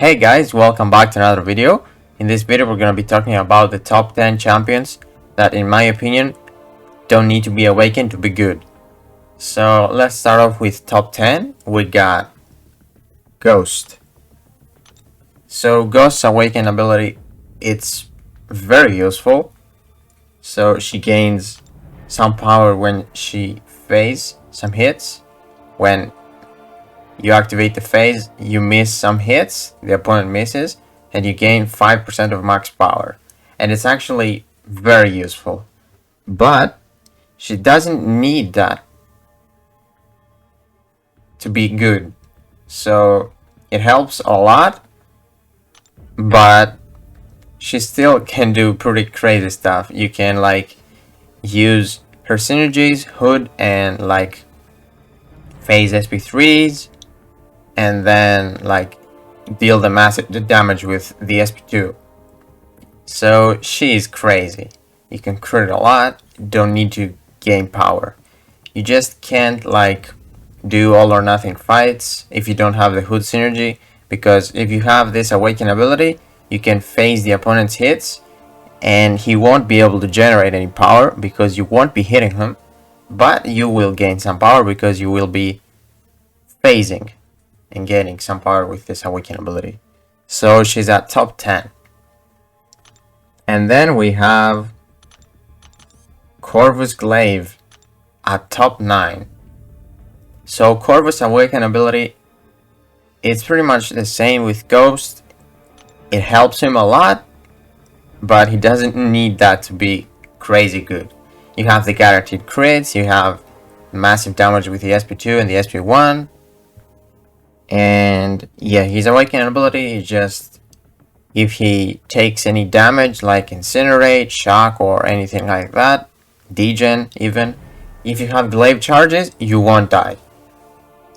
Hey guys, welcome back to another video. In this video we're going to be talking about the top 10 champions that in my opinion don't need to be awakened to be good. So let's start off with top 10. We got Ghost. So Ghost's awakened ability, it's very useful. So she gains some power when she phase some hits. When you activate the phase, you miss some hits, the opponent misses, and you gain 5% of max power. And it's actually very useful. But she doesn't need that to be good. So it helps a lot, but she still can do pretty crazy stuff. You can like use her synergies, Hood, and like phase SP3s, and then like deal the massive damage with the SP2. So she's crazy. You can crit a lot, don't need to gain power. You just can't like do all or nothing fights if you don't have the Hood synergy, because if you have this awaken ability, you can phase the opponent's hits and he won't be able to generate any power because you won't be hitting him, but you will gain some power because you will be phasing and gaining some power with this awaken ability. So she's at top 10. And then we have Corvus Glaive at top 9. So Corvus awaken ability, it's pretty much the same with Ghost. It helps him a lot, but he doesn't need that to be crazy good. You have the guaranteed crits, you have massive damage with the SP2 and the SP1. And yeah, his awakening ability is just if he takes any damage like Incinerate, Shock, or anything like that, Degen even, if you have glaive charges, you won't die.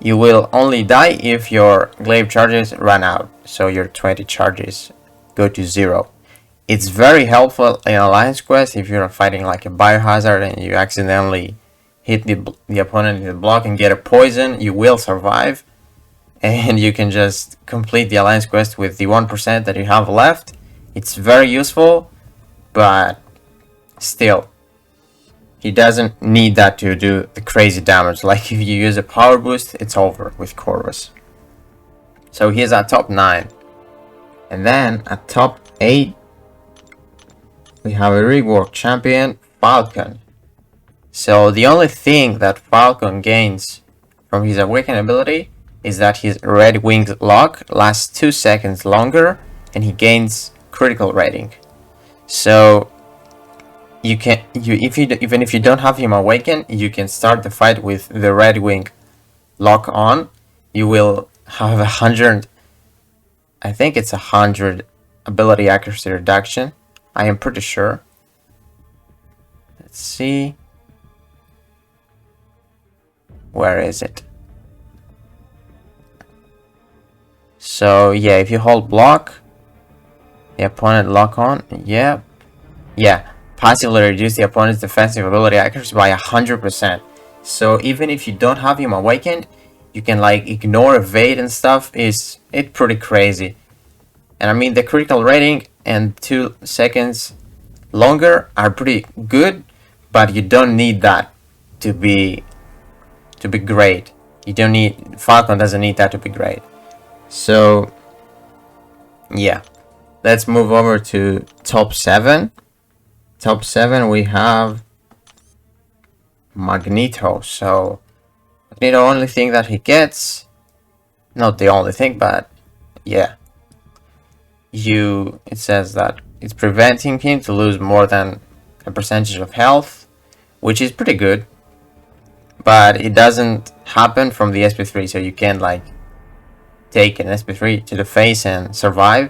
You will only die if your glaive charges run out, so your 20 charges go to 0. It's very helpful in Alliance Quest if you're fighting like a Biohazard and you accidentally hit the opponent in the block and get a poison, you will survive. And you can just complete the Alliance Quest with the 1% that you have left. It's very useful, but still, he doesn't need that to do the crazy damage. Like if you use a power boost, it's over with Corvus. So he's at top 9. And then at top 8, we have a rework champion, Falcon. So the only thing that Falcon gains from his awakened ability is that his red winged lock lasts 2 seconds longer and he gains critical rating. So even if you don't have him awaken, you can start the fight with the red wing lock on. You will have 100, I think it's 100 ability accuracy reduction. I am pretty sure. Let's see. Where is it? So yeah, if you hold block, the opponent lock on, yeah, passively reduce the opponent's defensive ability accuracy by 100%. So even if you don't have him awakened, you can like ignore evade and stuff. It's pretty crazy. And I mean the critical rating and 2 seconds longer are pretty good, but you don't need that to be great. You don't need, Falcon doesn't need that to be great. So yeah, let's move over to top 7. Top 7 we have Magneto. So Magneto, only thing that he gets, not the only thing, but yeah, it says that it's preventing him to lose more than a percentage of health, which is pretty good, but it doesn't happen from the SP3, so you can't like take an SP3 to the face and survive.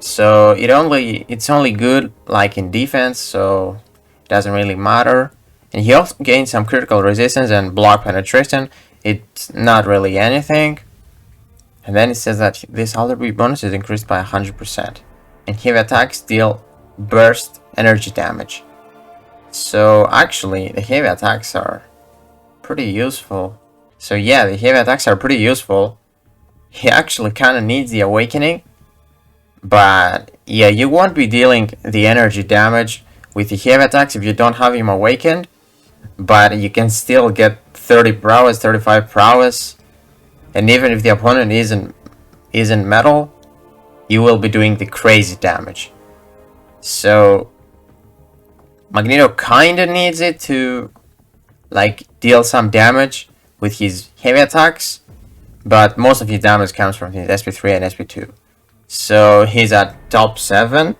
So it's only good like in defense, so it doesn't really matter. And he also gains some critical resistance and block penetration. It's not really anything. And then it says that this other bonus is increased by 100%. And heavy attacks deal burst energy damage. So actually the heavy attacks are pretty useful. So yeah, the heavy attacks are pretty useful. he actually kind of needs the awakening. But yeah, you won't be dealing the energy damage with the heavy attacks if you don't have him awakened. But you can still get 30 prowess, 35 prowess. And even if the opponent isn't metal, you will be doing the crazy damage. So Magneto kinda needs it to like deal some damage with his heavy attacks, but most of his damage comes from his SP3 and SP2. So he's at top 7.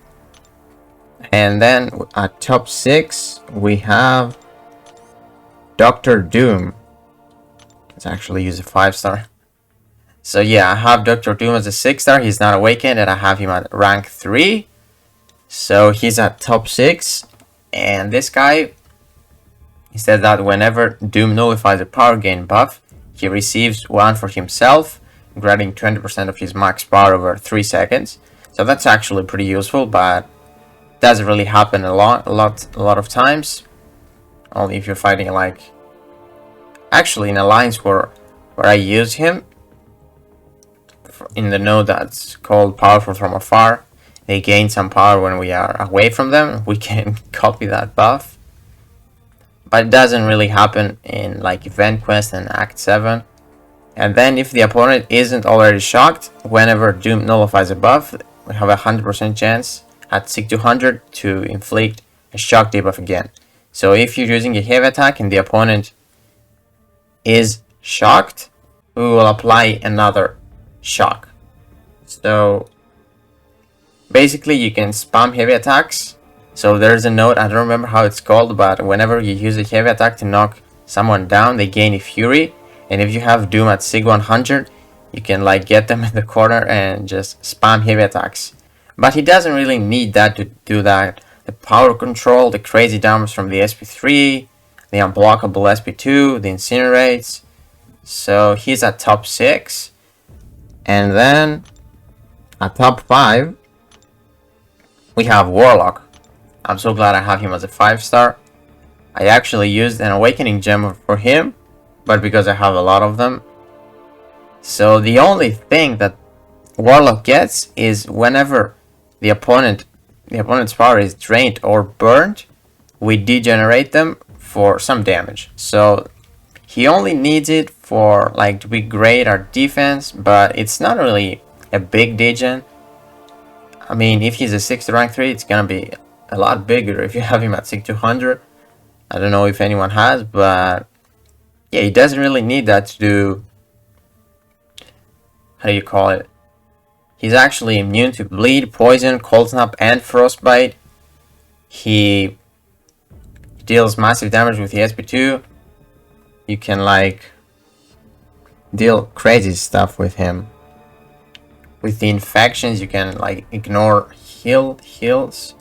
And then at top 6 we have Doctor Doom. Let's actually use a 5-star. So yeah, I have Doctor Doom as a 6-star. He's not awakened, and I have him at rank 3. So he's at top 6. And this guy, he said that whenever Doom nullifies a power gain buff, he receives 1 for himself, granting 20% of his max power over 3 seconds. So that's actually pretty useful, but doesn't really happen a lot of times. Only if you're fighting like, actually in alliance where I use him in the node that's called Powerful from Afar. They gain some power when we are away from them. We can copy that buff, but it doesn't really happen in like Event Quest and Act 7. And then if the opponent isn't already shocked, whenever Doom nullifies a buff, we have a 100% chance at 6200 to inflict a shock debuff again. So if you're using a heavy attack and the opponent is shocked, we will apply another shock. So basically you can spam heavy attacks. So there's a node, I don't remember how it's called, but whenever you use a heavy attack to knock someone down, they gain a fury. And if you have Doom at Sig 100, you can like get them in the corner and just spam heavy attacks. But he doesn't really need that to do that. The power control, the crazy damage from the SP3, the unblockable SP2, the incinerates. So he's at top 6. And then at top 5, we have Warlock. I'm so glad I have him as a 5-star. I actually used an awakening gem for him, but because I have a lot of them. So the only thing that Warlock gets is whenever the opponent's power is drained or burned, we degenerate them for some damage. So he only needs it for like to be great our defense, but it's not really a big degen. I mean, if he's a 6 to rank 3, it's gonna be a lot bigger if you have him at 6200. I don't know if anyone has, but yeah, he doesn't really need that to do, how do you call it? He's actually immune to bleed, poison, cold snap, and frostbite. He deals massive damage with the SP2. You can like deal crazy stuff with him. With the infections, you can like ignore heals.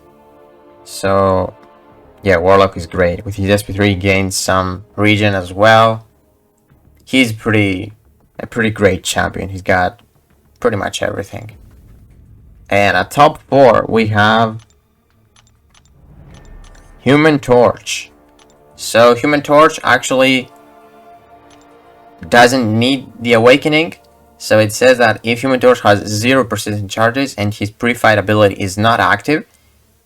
So yeah, Warlock is great. With his SP3, he gains some regen as well. He's a pretty great champion. He's got pretty much everything. And at top 4, we have Human Torch. So Human Torch actually doesn't need the awakening. So it says that if Human Torch has 0 persistent charges and his pre-fight ability is not active,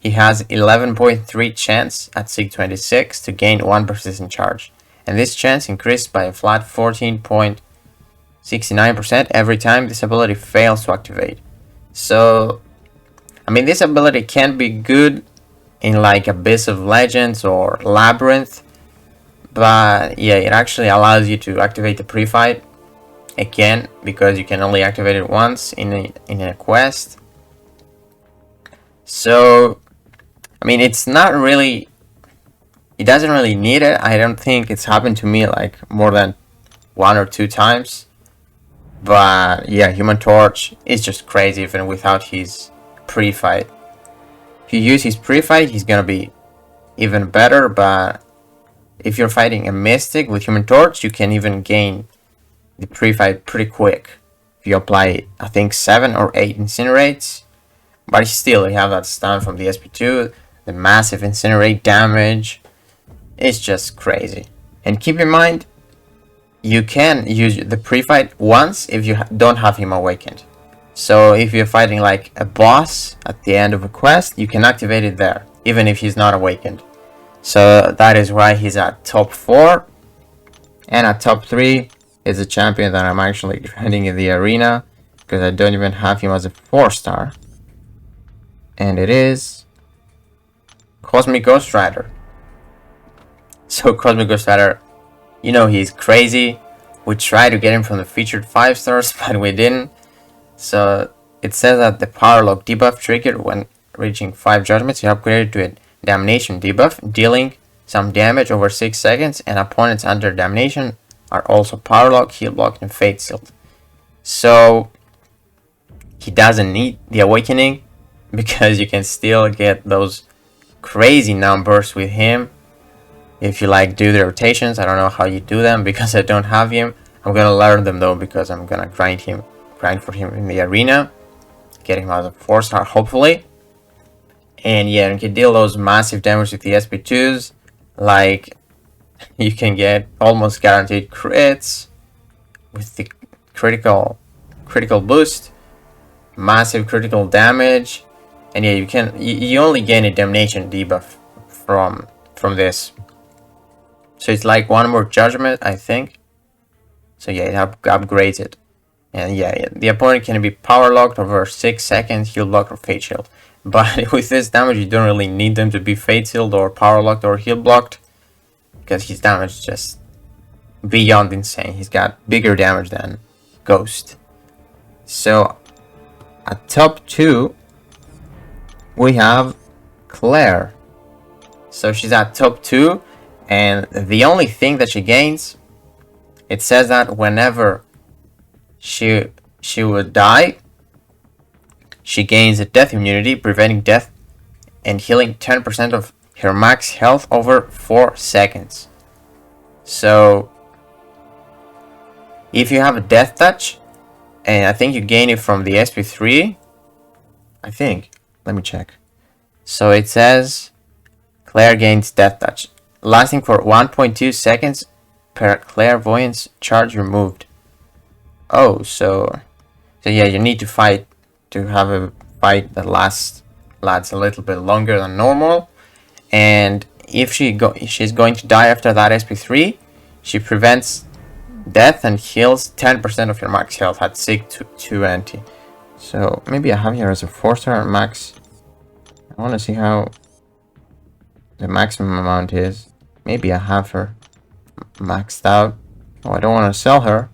he has 11.3 chance at Sig 26 to gain 1 persistent charge. And this chance increased by a flat 14.69% every time this ability fails to activate. So, I mean, this ability can be good in like Abyss of Legends or Labyrinth, but yeah, it actually allows you to activate the pre-fight again because you can only activate it once in a quest. So, I mean, it's not really, it doesn't really need it. I don't think it's happened to me like more than 1 or 2 times. But yeah, Human Torch is just crazy even without his pre-fight. If you use his pre-fight, he's gonna be even better, but if you're fighting a Mystic with Human Torch, you can even gain the pre-fight pretty quick. If you apply, I think, 7 or 8 Incinerates, but still you have that stun from the SP2, the massive Incinerate damage. It's just crazy. And keep in mind, you can use the pre-fight once if you don't have him awakened. So if you're fighting like a boss at the end of a quest, you can activate it there, even if he's not awakened. So that is why he's at top 4. And at top 3 is a champion that I'm actually grinding in the arena, because I don't even have him as a 4-star. And it is Cosmic Ghost Rider. So Cosmic Ghost Rider, you know, he's crazy. We tried to get him from the featured 5 stars, but we didn't. So it says that the Power Lock debuff triggered when reaching 5 judgments. You upgraded to a Damnation debuff, dealing some damage over 6 seconds, and opponents under Damnation are also Power Lock, Heal Block, and Fate Sealed. So he doesn't need the Awakening, because you can still get those crazy numbers with him if you like do the rotations. I don't know how you do them because I don't have him. I'm gonna learn them though, because I'm gonna grind for him in the arena, get him as a 4-star hopefully. And yeah, you can deal those massive damage with the SP2s, like you can get almost guaranteed crits with the critical boost, massive critical damage. And yeah, you only gain a Damnation debuff from this. So it's like one more judgment, I think. So yeah, it upgrades it. And yeah, the opponent can be power locked over 6 seconds, heal blocked, or fate shield. But with this damage, you don't really need them to be fate sealed or power locked or heal blocked, because his damage is just beyond insane. He's got bigger damage than Ghost. So at top 2, we have Claire. So she's at top 2, and the only thing that she gains, it says that whenever she would die, she gains a death immunity, preventing death and healing 10% of her max health over 4 seconds. So if you have a death touch, and I think you gain it from the SP3, I think, let me check. So it says Claire gains death touch, lasting for 1.2 seconds per clairvoyance charge removed. Oh, so yeah, you need to fight to have a fight that lasts a little bit longer than normal. And if she's going to die after that SP3, she prevents death and heals 10% of your max health at 6 to 20. So maybe I have her as a 4-star max. I want to see how the maximum amount is. Maybe I have her maxed out. Oh, I don't want to sell her.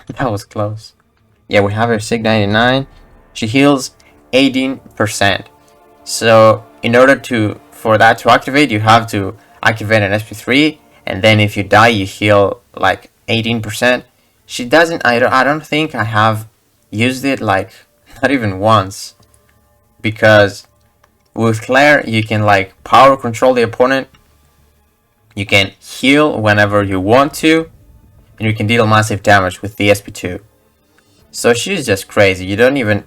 That was close. Yeah, we have her SIG 99. She heals 18%. So in order for that to activate, you have to activate an SP3, and then if you die, you heal like 18%. She doesn't. I don't think I have used it, like not even once, because with Claire you can like power control the opponent. You can heal whenever you want to, and you can deal massive damage with the SP2. So she's just crazy. You don't even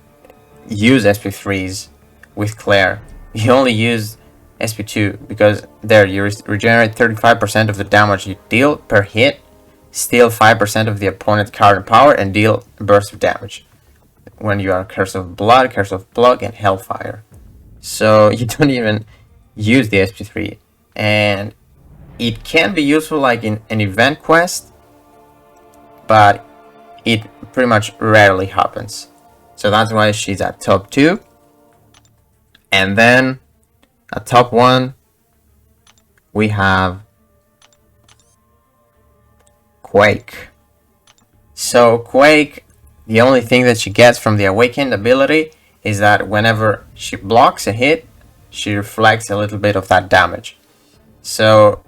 use SP3s with Claire. You only use SP2, because there you regenerate 35% of the damage you deal per hit, steal 5% of the opponent's current power, and deal a burst of damage when you are Curse of Blood, and Hellfire. So you don't even use the SP3, and it can be useful like in an event quest, but it pretty much rarely happens. So that's why she's at top 2. And then at top 1 we have Quake. So Quake, the only thing that she gets from the Awakened ability is that whenever she blocks a hit, she reflects a little bit of that damage. So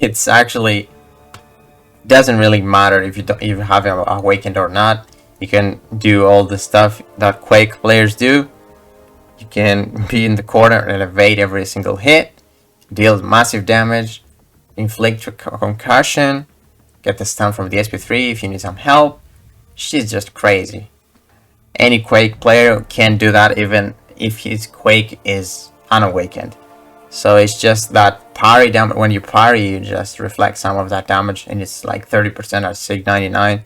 it's actually doesn't really matter if you have him awakened or not. You can do all the stuff that Quake players do. You can be in the corner and evade every single hit, deal massive damage, inflict concussion, get the stun from the SP3 if you need some help. She's just crazy. Any Quake player can do that, even if his Quake is unawakened. So it's just that parry damage. When you parry, you just reflect some of that damage, and it's like 30% at Sig 99.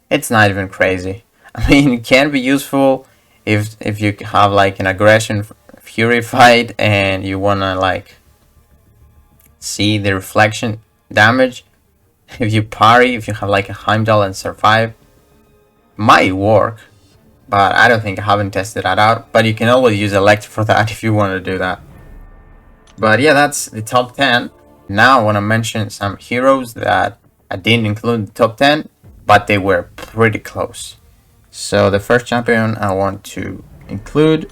It's not even crazy. I mean, it can be useful if you have like an aggression fury fight and you wanna like see the reflection damage. If you parry, if you have like a Heimdall and survive, might work. But I don't think I haven't tested that out. But you can always use Electro for that if you want to do that. But yeah, that's the top 10. Now I want to mention some heroes that I didn't include in the top 10, but they were pretty close. So the first champion I want to include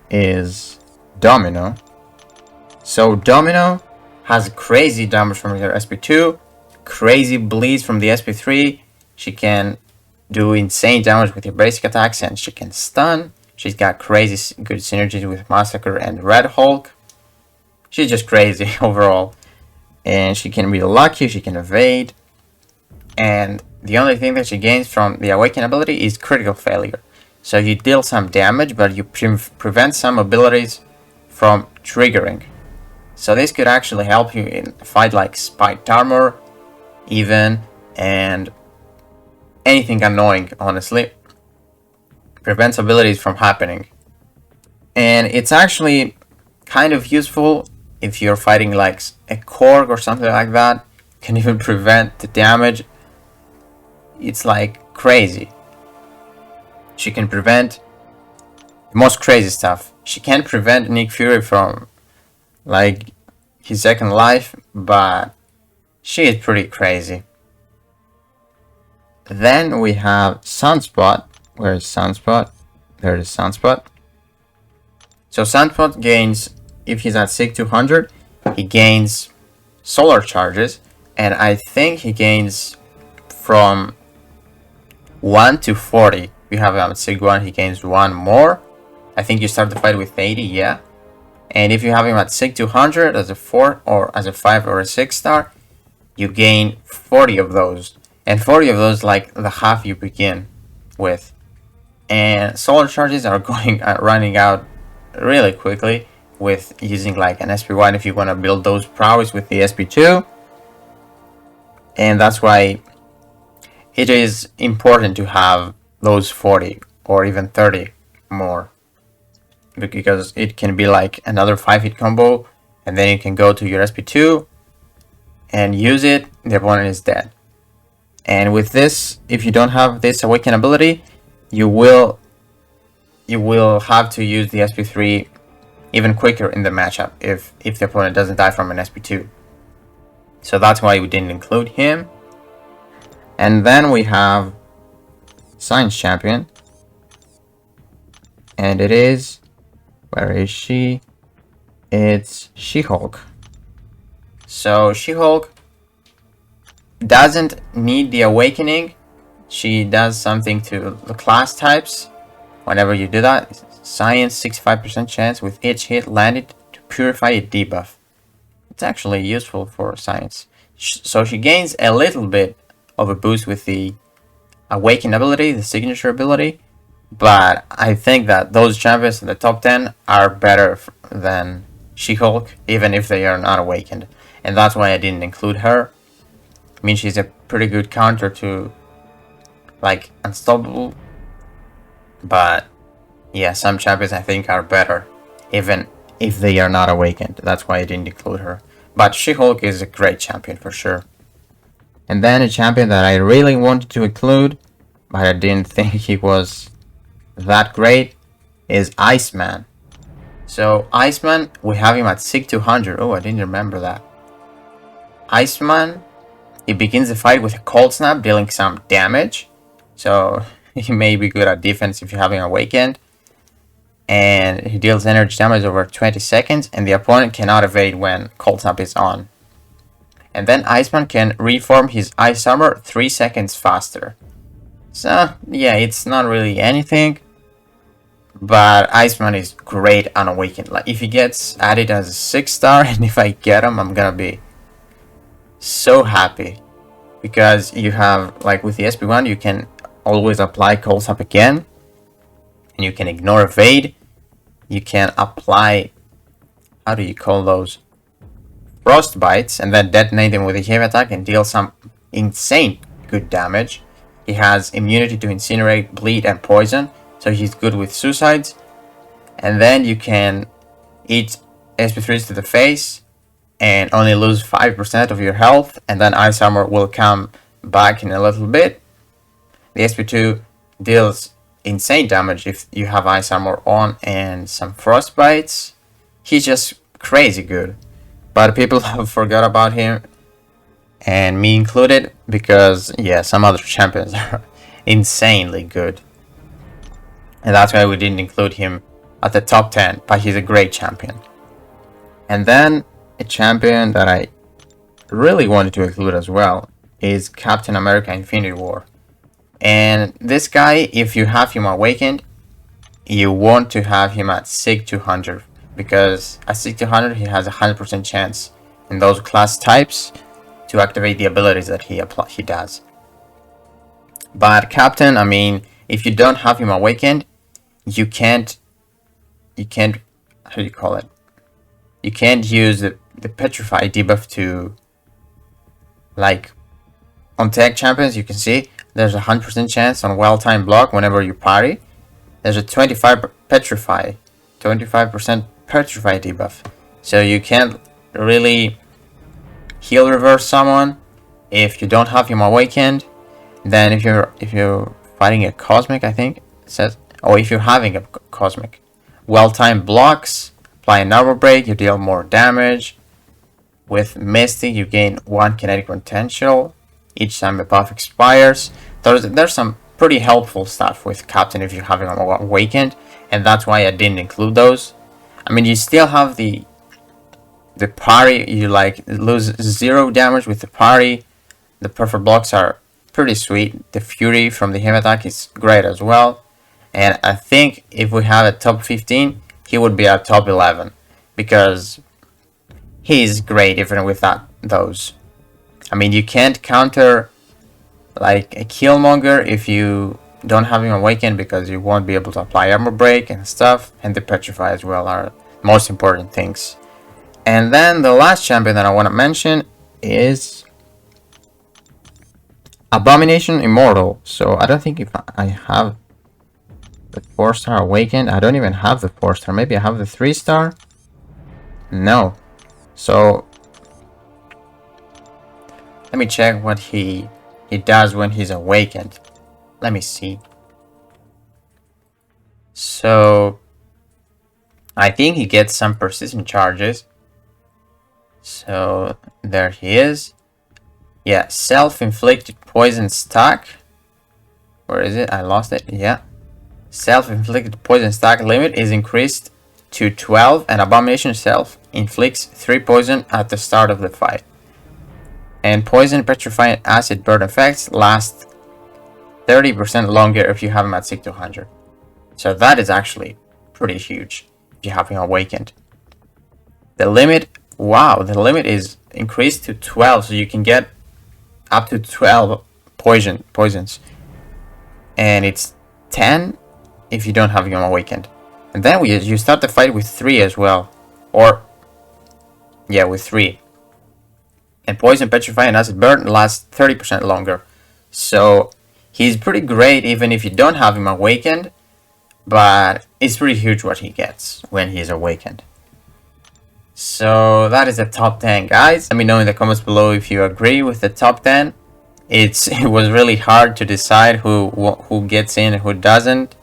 is Domino. So Domino has crazy damage from her SP2, crazy bleeds from the SP3. She can do insane damage with your basic attacks, and she can stun. She's got crazy good synergies with Massacre and Red Hulk. She's just crazy overall. And she can be lucky, she can evade. And the only thing that she gains from the Awaken ability is critical failure. So you deal some damage, but you prevent some abilities from triggering. So this could actually help you in a fight like Spiked Armor, even, and anything annoying, honestly. Prevents abilities from happening. And it's actually kind of useful if you're fighting like a Korg or something like that. Can even prevent the damage. It's like crazy. She can prevent the most crazy stuff. She can't prevent Nick Fury from like his second life, but she is pretty crazy. Then we have Sunspot. Where is Sunspot? There is Sunspot. So Sunspot gains, if he's at Sig 200, he gains solar charges, and I think he gains from 1 to 40. If you have him at Sig 1, he gains 1 more. I think you start the fight with 80, yeah. And if you have him at Sig 200 as a 4 or as a 5 or a 6 star, you gain 40 of those. And 40 of those like the half you begin with. And solar charges are running out really quickly with using like an SP1 if you want to build those prowess with the SP2. And that's why it is important to have those 40 or even 30 more. Because it can be like another 5-hit combo, and then you can go to your SP2 and use it, the opponent is dead. And with this, if you don't have this Awaken ability, you will have to use the SP3 even quicker in the matchup if the opponent doesn't die from an SP2. So that's why we didn't include him. And then we have Science Champion. And it is... where is she? It's SheHulk. So SheHulk doesn't need the Awakening. She does something to the class types. Whenever you do that, Science 65% chance with each hit landed to purify a debuff. It's actually useful for Science. So she gains a little bit of a boost with the Awaken ability, the signature ability. But I think that those champions in the top 10 are better than SheHulk, even if they are not awakened. And that's why I didn't include her. I mean, she's a pretty good counter to, like, Unstoppable. But, yeah, some champions I think are better, even if they are not awakened. That's why I didn't include her. But SheHulk is a great champion for sure. And then a champion that I really wanted to include, but I didn't think he was that great, is Iceman. So Iceman, we have him at Sig 200. Oh, I didn't remember that. Iceman, he begins the fight with a Cold Snap, dealing some damage. So he may be good at defense if you have him awakened. And he deals energy damage over 20 seconds, and the opponent cannot evade when Cold Snap is on. And then Iceman can reform his Ice Armor 3 seconds faster. So, yeah, it's not really anything. But Iceman is great on Awakened. Like, if he gets added as a 6 star, and if I get him, I'm gonna be so happy. Because you have, like with the SP1, you can always apply Cold Snap again. And you can ignore evade. You can apply, how do you call those? frost bites and then detonate them with a heavy attack and deal some insane good damage. He has immunity to incinerate, bleed, and poison, so he's good with suicides. And then you can eat SP3s to the face and only lose 5% of your health, and then ice armor will come back in a little bit. The SP2 deals insane damage if you have ice armor on and some frost bites. He's just crazy good, but people have forgot about him, and me included, because yeah, some other champions are insanely good, and that's why we didn't include him at the top 10, but he's a great champion. And then a champion that I really wanted to include as well is Captain America Infinity War. And this guy, if you have him awakened, you want to have him at SIG 200, because at SIG 200 he has a 100% chance in those class types to activate the abilities that he does. But Captain, I mean, if you don't have him awakened, you can't how do you call it? You can't use the Petrify debuff to, like, on tag champions. You can see there's a 100% chance on well-timed block whenever you parry. There's a 25% Petrify debuff, so you can't really heal reverse someone if you don't have him awakened. Then if you're fighting a cosmic, I think it says, or if you're having a cosmic, well-timed blocks, apply an armor break, you deal more damage. With Misty, you gain 1 kinetic potential each time the buff expires. There's some pretty helpful stuff with Captain if you're having him awakened, and that's why I didn't include those. I mean, you still have the parry, you like lose 0 damage with the parry. The perfect blocks are pretty sweet. The Fury from the heavy attack is great as well. And I think if we have a top 15, he would be at top 11, because he's great even with those. I mean, you can't counter like a Killmonger if you don't have him awakened, because you won't be able to apply armor break and stuff, and the Petrify as well are most important things. And then the last champion that I want to mention is Abomination Immortal. So I don't think if I have the 4-star awakened, I don't even have the 4-star. Maybe I have the 3-star. No. So let me check what he does when he's awakened. Let me see. So I think he gets some persistent charges. So there he is. Yeah, self-inflicted poison stack. Where is it? I lost it. Yeah. Self-inflicted poison stack limit is increased to 12, and Abomination self-inflicts 3 poison at the start of the fight. And poison, petrifying, acid burn effects last 30% longer if you have him at SIG 200. So that is actually pretty huge if you have him awakened. The limit, wow, the limit is increased to 12, so you can get up to 12 poisons. And it's 10 if you don't have him awakened. And then you start the fight with 3 as well. Or, yeah, with 3. And poison, petrify, and acid burn lasts 30% longer. So he's pretty great even if you don't have him awakened. But it's pretty huge what he gets when he's awakened. So that is the top 10, guys. Let me know in the comments below if you agree with the top 10. It was really hard to decide who gets in and who doesn't.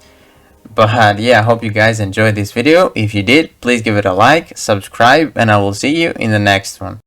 But yeah, I hope you guys enjoyed this video. If you did, please give it a like, subscribe, and I will see you in the next one.